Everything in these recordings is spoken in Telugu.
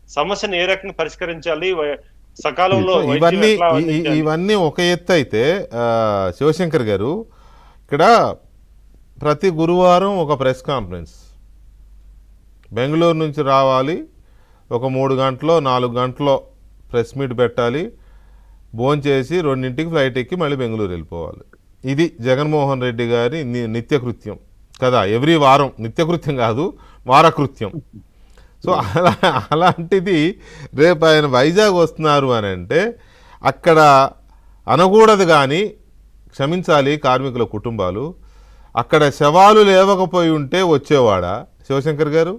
సమస్యను ఏ రకంగా పరిష్కరించాలి, సకాలంలో వైద్యం ఇవన్నీ ఎట్లా అందించాలి? ఇవన్నీ ఒక ఎత్తు అయితే శివశంకర్ గారు, ఇక్కడ ప్రతి గురువారం ఒక ప్రెస్ కాన్ఫరెన్స్ బెంగళూరు నుంచి రావాలి, ఒక 3 గంటలో 4 గంటలో ప్రెస్ మీట్ పెట్టాలి, భోంచేసి 2ంటికి ఫ్లైట్ ఎక్కి మళ్ళీ బెంగళూరు వెళ్ళిపోవాలి. ఇది జగన్మోహన్ రెడ్డి గారి నిత్యకృత్యం కదా. ఎవ్రీ వారం, నిత్యకృత్యం కాదు వారకృత్యం. సో అలాంటిది రేపు ఆయన వైజాగ్ వస్తున్నారు అని అంటే అక్కడ అనకూడదు, కానీ క్షమించాలి కార్మికుల కుటుంబాలు, అక్కడ శవాలు లేవకపోయి ఉంటే వచ్చేవాడా శివశంకర్ గారు?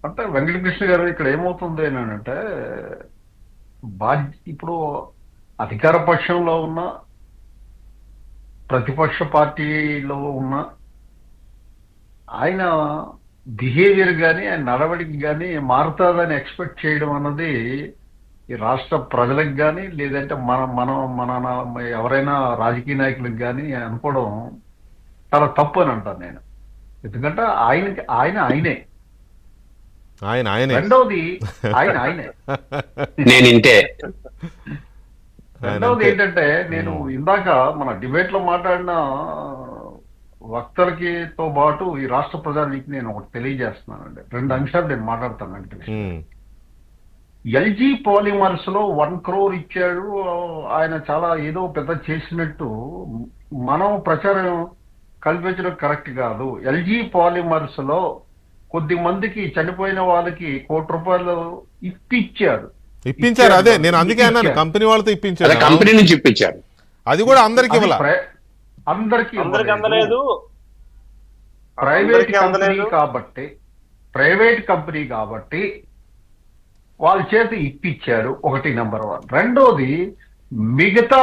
అంటే వెంకటకృష్ణ గారు ఇక్కడ ఏమవుతుంది అంటే ఇప్పుడు అధికార పక్షంలో ఉన్న ప్రతిపక్ష పార్టీలో ఉన్న ఆయన బిహేవియర్ కానీ ఆయన నడవడికి కానీ మారుతుందని ఎక్స్పెక్ట్ చేయడం అన్నది ఈ రాష్ట్ర ప్రజలకు కానీ లేదంటే మన ఎవరైనా రాజకీయ నాయకులకు కానీ అనుకోవడం చాలా తప్పు అని అంటాను నేను. ఎందుకంటే ఆయనే రెండవది ఆయనే రెండవది ఏంటంటే నేను ఇందాక మన డిబేట్ లో మాట్లాడిన వక్తలకితో పాటు ఈ రాష్ట్ర ప్రజానికి నేను ఒకటి తెలియజేస్తున్నానండి. 2 అంశాలు నేను మాట్లాడతానండి. ఎల్జీ పాలిమర్స్ లో 1 crore ఇచ్చాడు ఆయన, చాలా ఏదో పెద్ద చేసినట్టు మనం ప్రచారం కల్పించడం కరెక్ట్ కాదు. ఎల్జీ పాలిమర్స్ లో కొద్ది మందికి చనిపోయిన వాళ్ళకి ₹1 కోటి ఇప్పించారు. అదే నేను అందుకే అన్నాను, కంపెనీ వాళ్ళతో ఇప్పించారు, కంపెనీ నుంచి ఇప్పించారు. అది కూడా అందరికి అందరికి అందలేదు. ప్రైవేట్ కంపెనీ కాబట్టి వాళ్ళ చేతి ఇప్పించారు. ఒకటి నెంబర్ 1. రెండోది మిగతా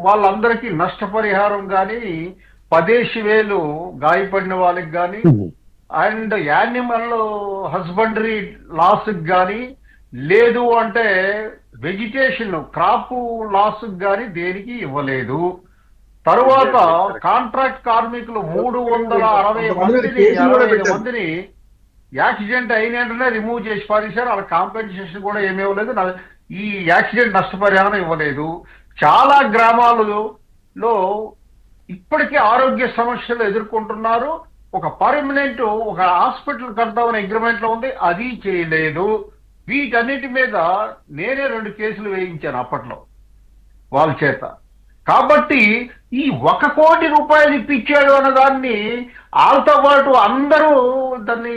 వాళ్ళందరికీ నష్టపరిహారం కానీ 10,000 గాయపడిన వాళ్ళకి కానీ అండ్ యానిమల్ హస్బెండరీ లాస్ కానీ లేదు అంటే వెజిటేషన్ క్రాప్ లాస్ కానీ దేనికి ఇవ్వలేదు. తరువాత కాంట్రాక్ట్ కార్మికులు 360 మందిని యాక్సిడెంట్ అయినట్టునే రిమూవ్ చేసి పారేశారు. వాళ్ళ కాంపెన్సేషన్ కూడా ఏమీ ఇవ్వలేదు. ఈ యాక్సిడెంట్ నష్టపరిహారం ఇవ్వలేదు. చాలా గ్రామాలలో ఇప్పటికీ ఆరోగ్య సమస్యలు ఎదుర్కొంటున్నారు. ఒక పర్మనెంట్ ఒక హాస్పిటల్ కడతామని అగ్రిమెంట్ లో ఉంది, అది చేయలేదు. వీటన్నిటి మీద నేనే 2 కేసులు వేయించాను అప్పట్లో వాళ్ళ చేత. కాబట్టి ఈ ₹1 కోటి ఇప్పించాడు అన్న దాన్ని వాళ్ళతో పాటు అందరూ దాన్ని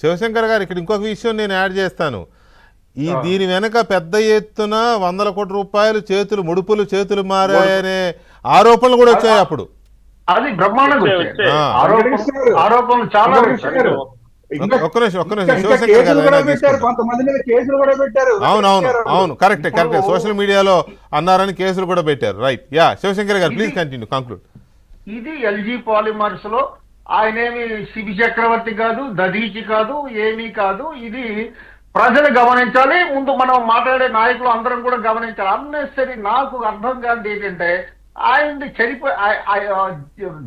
శివశంకర్ గారు ఇక్కడ ఇంకొక విషయం నేను యాడ్ చేస్తాను. దీని వెనక పెద్ద ఎత్తున ₹100 కోట్ల చేతులు ముడుపులు చేతులు మారాయనే ఆరోపణలు కూడా వచ్చాయి అప్పుడు. అది బ్రహ్మాండంగా వచ్చాయి ఆరోపణలు చాలా. ఒక్క నిమిషం శివశంకర్ గారు, అవును కరెక్ట్ సోషల్ మీడియాలో అన్నారని కేసులు కూడా పెట్టారు. రైట్, యా శివశంకర్ గారు ప్లీజ్ కంటిన్యూ, కంక్లూడ్. ఇది ఎల్జీ పాలిమర్స్ లో ఆయనేమి శిబి చక్రవర్తి కాదు, దదీచి కాదు, ఏమీ కాదు. ఇది ప్రజలు గమనించాలి. ముందు మనం మాట్లాడే నాయకులు అందరం కూడా గమనించాలి. అన్నెసరీ నాకు అర్థం కాదు ఏంటంటే ఆయన్ని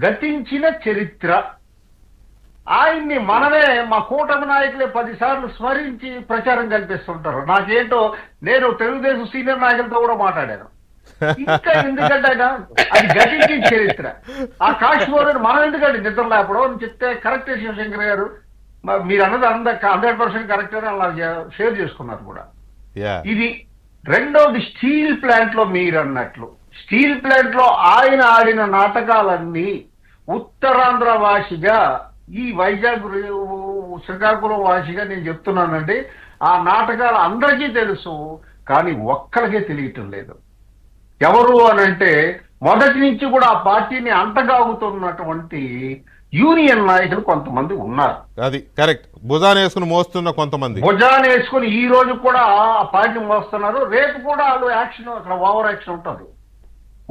గతించిన చరిత్ర ఆయన్ని మనమే మా కూటమి నాయకులే 10 సార్లు స్మరించి ప్రచారం కల్పిస్తుంటారు. నాకేంటో నేను తెలుగుదేశం సీనియర్ నాయకులతో కూడా మాట్లాడాను. ఇంకా ఎందుకంటే అది గతించిన చరిత్ర. ఆ కాశ్మీర్ మనం ఎందుకంటే నిద్ర లేపడం అని చెప్తే కరెక్టే శివశంకర్ గారు, మీరు అన్నది 100% కరెక్ట్ అని అలా షేర్ చేసుకున్నారు కూడా. ఇది రెండోది స్టీల్ ప్లాంట్ లో మీరు అన్నట్లు స్టీల్ ప్లాంట్ లో ఆయన ఆడిన నాటకాలన్నీ ఉత్తరాంధ్ర వాసిగా ఈ వైజాగ్ శ్రీకాకుళం వాసిగా నేను చెప్తున్నానండి. ఆ నాటకాలు అందరికీ తెలుసు, కానీ ఒక్కరికే తెలియటం లేదు. ఎవరు అనంటే మొదటి నుంచి కూడా ఆ పార్టీని అంటగాగుతున్నటువంటి యూనియన్ నాయకులు కొంతమంది ఉన్నారు. అది కరెక్ట్. భుజాన్ని వేసుకుని మోస్తున్న కొంతమంది, భుజాన్ని వేసుకుని ఈ రోజు కూడా ఆ పార్టీని మోస్తున్నారు. రేపు కూడా వాళ్ళు యాక్షన్, అక్కడ ఓవర్ యాక్షన్ ఉంటుంది.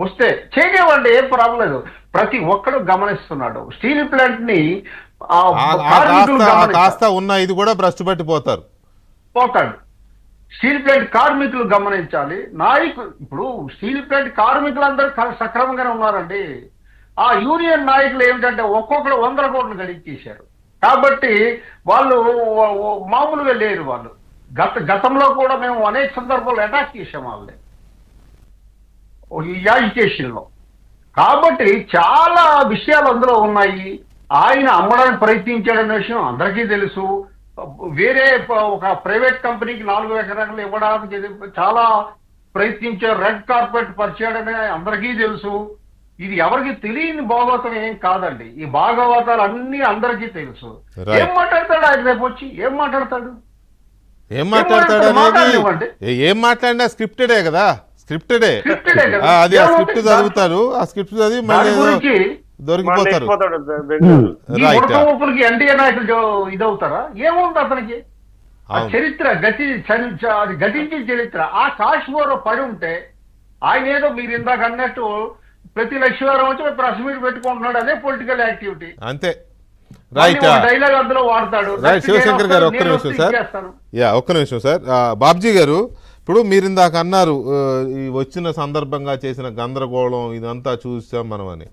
వస్తే చేయనివ్వండి, ఏం ప్రాబ్లం లేదు. ప్రతి ఒక్కరు గమనిస్తున్నాడు. స్టీల్ ప్లాంట్ ని కాస్త ఉన్న ఇది కూడా భ్రష్టు పట్టిపోతారు పోతాడు. స్టీల్ ప్లాంట్ కార్మికులు గమనించాలి. నాయకులు ఇప్పుడు స్టీల్ ప్లాంట్ కార్మికులందరూ సక్రమంగానే ఉన్నారండి. ఆ యూనియన్ నాయకులు ఏమిటంటే ఒక్కొక్కరు 100 కోట్లు గడిచేశారు. కాబట్టి వాళ్ళు మామూలుగా లేరు. వాళ్ళు గతంలో కూడా మేము అనేక సందర్భాలు అటాక్ చేసాం వాళ్ళని ఈ యాజిటేషన్ లో. కాబట్టి చాలా విషయాలు అందులో ఉన్నాయి. ఆయన అమ్మడానికి ప్రయత్నించాడనే విషయం అందరికీ తెలుసు. వేరే ఒక ప్రైవేట్ కంపెనీకి 4 ఎకరాలు ఇవ్వడానికి చాలా ప్రయత్నించారు. రెడ్ కార్పెట్ పరిచాడని అందరికీ తెలుసు. ఇది ఎవరికి తెలియని భాగవతం ఏం కాదండి. ఈ భాగవతాలు అన్ని అందరికీ తెలుసు. ఏం మాట్లాడతాడు ఆయన రేపు వచ్చి? ఏం మాట్లాడతాడు అనేది ఏం మాట్లాడినా స్క్రిప్టెడే కదా, స్క్రిప్టెడే. అది ఆ స్క్రిప్ట్ చదువుతారు, ఆ స్క్రిప్ట్ చదివి మళ్ళీ దొరికిపోతారు. ఊపులకి ఎన్డీఏ నాయకులు ఇదవుతారా? ఏముంది అతనికి చరిత్ర గతించిన చరిత్ర. ఆ కాశ్మీర్ పడి ఉంటే ఆయన ఏదో మీరు ఇందాక అన్నట్టు ప్రతి లక్ష్మీవారం వచ్చి ప్రెస్ మీట్ పెట్టుకుంటున్నాడు. అదే పొలిటికల్ యాక్టివిటీ అంతే. రైట్, డైలాగ్ అందులో వాడతాడు. రైట్. శివశంకర్ గారు ఒక్క నిమిషం సార్, ఒక్క నిమిషం సార్. బాబ్జీ గారు, ఇప్పుడు మీరు ఇందాక అన్నారు ఈ వచ్చిన సందర్భంగా చేసిన గందరగోళం ఇదంతా చూసాం మనం అని.